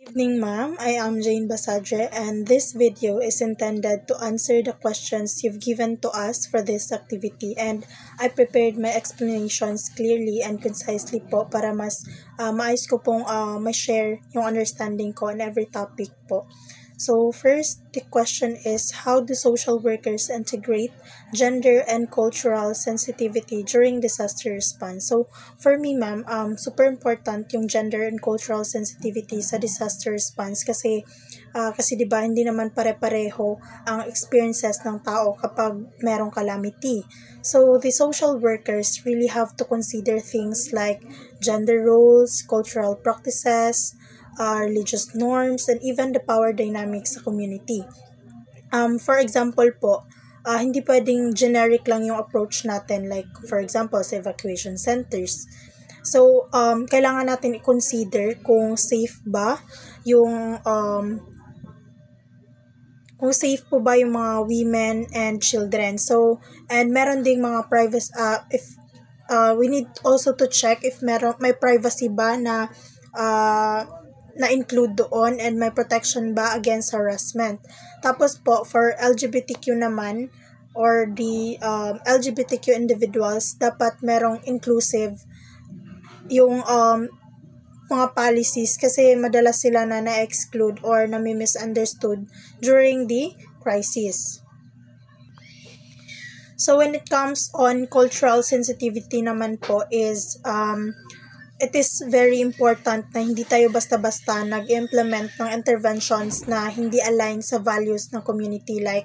Evening, ma'am. I am Jane Basadre, and this video is intended to answer the questions you've given to us for this activity. And I prepared my explanations clearly and concisely po para mas maayos ko pong ma-share yung understanding ko on every topic po. So first, the question is, how do social workers integrate gender and cultural sensitivity during disaster response? So for me, ma'am, super important yung gender and cultural sensitivity sa disaster response kasi 'di ba hindi naman pare-pareho ang experiences ng tao kapag merong calamity. So the social workers really have to consider things like gender roles, cultural practices, religious norms, and even the power dynamics sa community. For example po, hindi pwedeng generic lang yung approach natin, like for example sa evacuation centers. So, kailangan natin i-consider kung safe ba yung kung safe po ba yung mga women and children. So, and meron ding mga privacy, we need also to check if may privacy ba na na-include doon and may protection ba against harassment. Tapos po, for LGBTQ naman, or the LGBTQ individuals, dapat merong inclusive yung mga policies kasi madalas sila na na-exclude or na-misunderstood during the crisis. So when it comes on cultural sensitivity naman po is it is very important na hindi tayo basta-basta nag-implement ng interventions na hindi align sa values ng community, like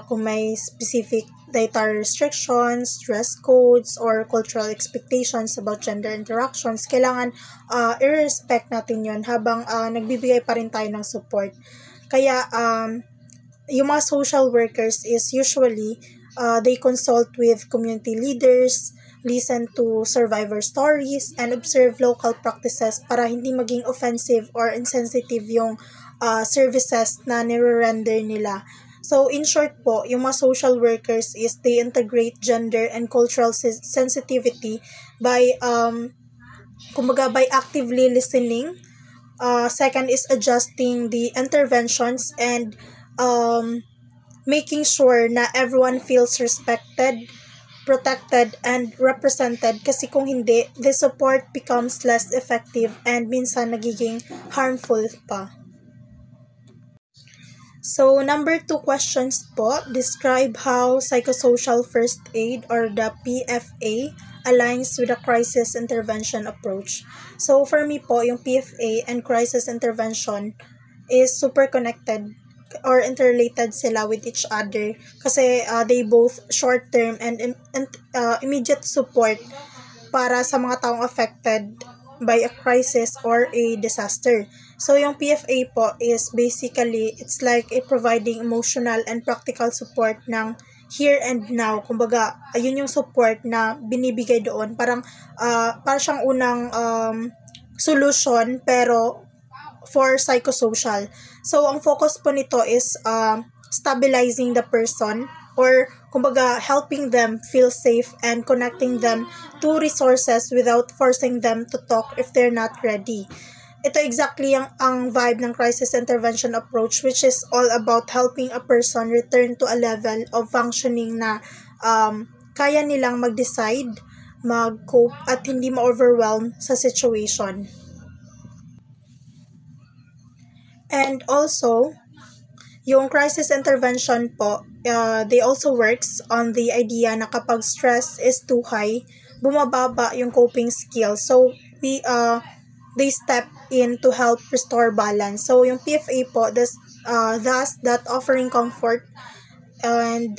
kung may specific dietary restrictions, dress codes, or cultural expectations about gender interactions, kailangan i-respect natin yon habang nagbibigay pa rin tayo ng support. Kaya yung mga social workers is usually they consult with community leaders, listen to survivor stories, and observe local practices para hindi maging offensive or insensitive yung services na nire-render nila. So, in short po, yung mga social workers is they integrate gender and cultural sensitivity by, by actively listening. Second is adjusting the interventions and making sure na everyone feels respected, protected, and represented, kasi kung hindi, the support becomes less effective and minsan nagiging harmful pa. So, number 2 questions po, describe how psychosocial first aid or the PFA aligns with the crisis intervention approach. So, for me po, yung PFA and crisis intervention is super connected or interrelated sila with each other kasi they both short-term and immediate support para sa mga taong affected by a crisis or a disaster. So, yung PFA po is basically, it's like providing emotional and practical support ng here and now. Kumbaga, yun yung support na binibigay doon. Parang siyang unang solution pero for psychosocial. So, ang focus po nito is stabilizing the person or kumbaga helping them feel safe and connecting them to resources without forcing them to talk if they're not ready. Ito exactly ang vibe ng crisis intervention approach, which is all about helping a person return to a level of functioning na kaya nilang mag-decide, mag-cope, at hindi ma-overwhelm sa situation. And also, yung crisis intervention po, they also works on the idea na kapag stress is too high, bumababa yung coping skills. So, they step in to help restore balance. So, yung PFA po, thus that offering comfort and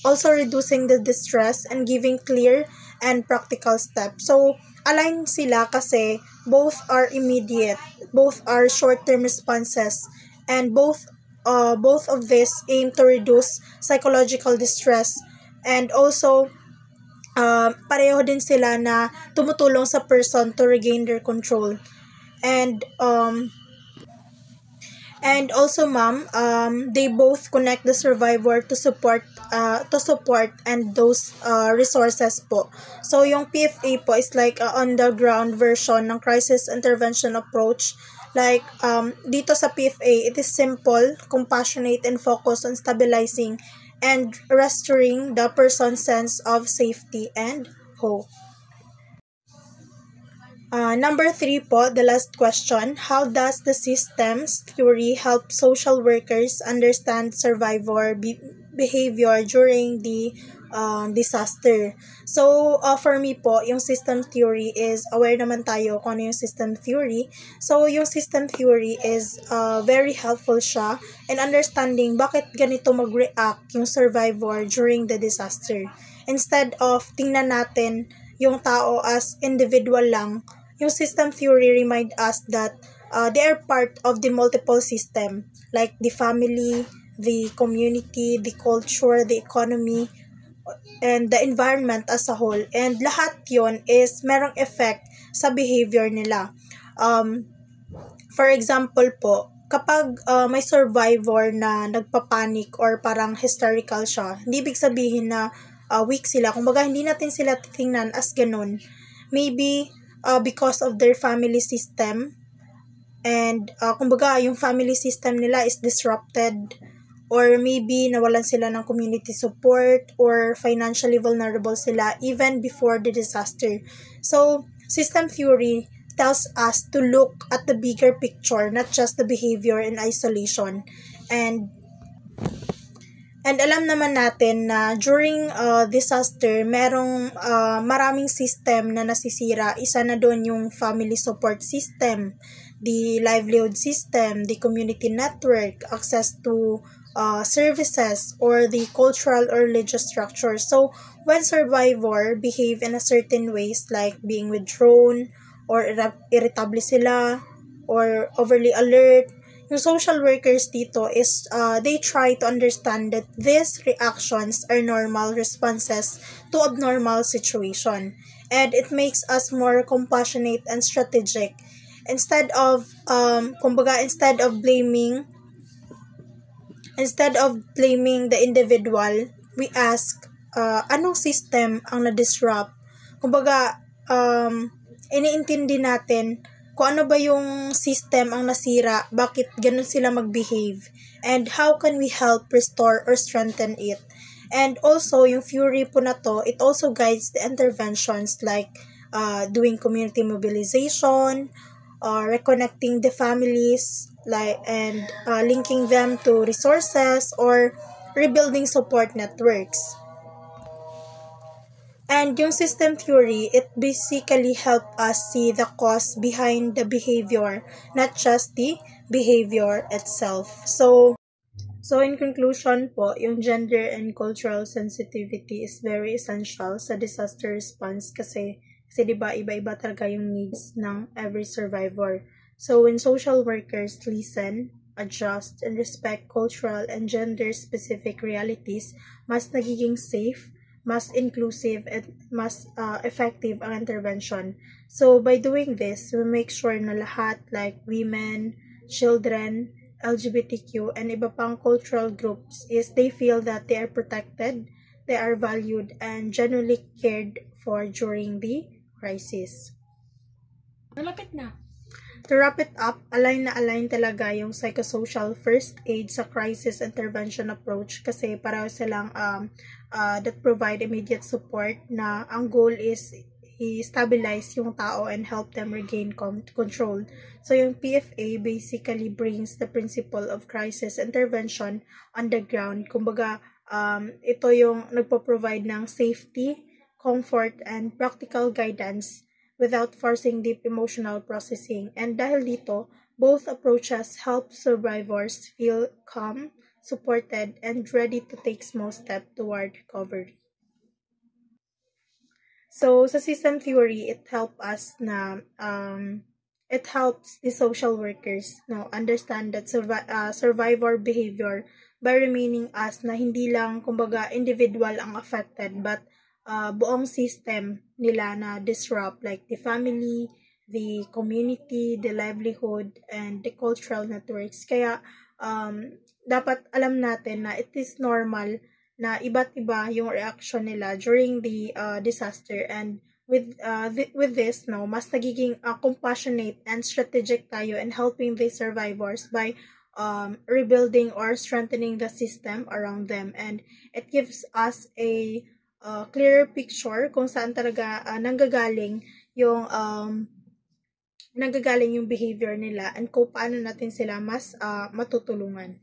also reducing the distress and giving clear and practical steps. So, align sila kasi both are immediate, both are short-term responses, and both of this aim to reduce psychological distress, and also pareho din sila na tumutulong sa person to regain their control. And also, ma'am, they both connect the survivor to support and those resources po. So, yung PFA po is like a underground version ng crisis intervention approach Like, dito sa PFA, it is simple, compassionate, and focused on stabilizing and restoring the person's sense of safety and hope. Number 3 po, the last question. How does the systems theory help social workers understand survivor behavior during the disaster? So, for me po, yung system theory is, aware naman tayo kung ano yung system theory. So, yung system theory is very helpful siya in understanding bakit ganito mag-react yung survivor during the disaster. Instead of tingnan natin yung tao as individual lang, yung system theory remind us that they are part of the multiple system, like the family, the community, the culture, the economy, and the environment as a whole. And lahat yon is merong effect sa behavior nila. For example po, kapag may survivor na nagpapanik or parang hysterical siya, hindi ibig sabihin na weak sila. Kumbaga, hindi natin sila titingnan as ganun. Maybe because of their family system, and kumbaga yung family system nila is disrupted, or maybe nawalan sila ng community support, or financially vulnerable sila even before the disaster. So system theory tells us to look at the bigger picture, not just the behavior in isolation. And alam naman natin na during disaster, merong maraming system na nasisira. Isa na doon yung family support system, the livelihood system, the community network, access to services, or the cultural or religious structure. So, when survivor behave in a certain ways, like being withdrawn, or irritable sila, or overly alert, yung social workers dito is they try to understand that these reactions are normal responses to abnormal situation, and it makes us more compassionate and strategic. Instead of blaming the individual, we ask anong system ang na-disrupt. Kumbaga, iniintindi natin kung ano ba yung system ang nasira, bakit ganun sila mag-behave, and how can we help restore or strengthen it. And also, yung theory po na to, it also guides the interventions, like doing community mobilization, reconnecting the families, and linking them to resources, or rebuilding support networks. And yung system theory, it basically help us see the cause behind the behavior, not just the behavior itself. So in conclusion po, yung gender and cultural sensitivity is very essential sa disaster response kasi diba iba-iba talaga yung needs ng every survivor. So when social workers listen, adjust, and respect cultural and gender-specific realities, mas nagiging safe, mas inclusive, at mas effective ang intervention. So, by doing this, we make sure na lahat, like women, children, LGBTQ, and iba pang cultural groups, is they feel that they are protected, they are valued, and genuinely cared for during the crisis. Malapit na. To wrap it up, align talaga yung psychosocial first aid sa crisis intervention approach kasi pareho silang that provide immediate support, na ang goal is i-stabilize yung tao and help them regain control. So yung PFA basically brings the principle of crisis intervention on the ground. Kumbaga, ito yung nagpo-provide ng safety, comfort, and practical guidance without forcing deep emotional processing. And dahil dito, both approaches help survivors feel calm, supported, and ready to take small steps toward recovery. So, sa system theory, it helps the social workers understand that survivor behavior by remaining as na hindi lang kumbaga individual ang affected, but buong system nila na disrupt, like the family, the community, the livelihood, and the cultural networks. Kaya dapat alam natin na it is normal na iba't iba yung reaction nila during the disaster, and with this, no, mas nagiging compassionate and strategic tayo in helping the survivors by rebuilding or strengthening the system around them, and it gives us a clearer picture kung saan talaga nanggagaling yung behavior nila and kung paano natin sila mas matutulungan.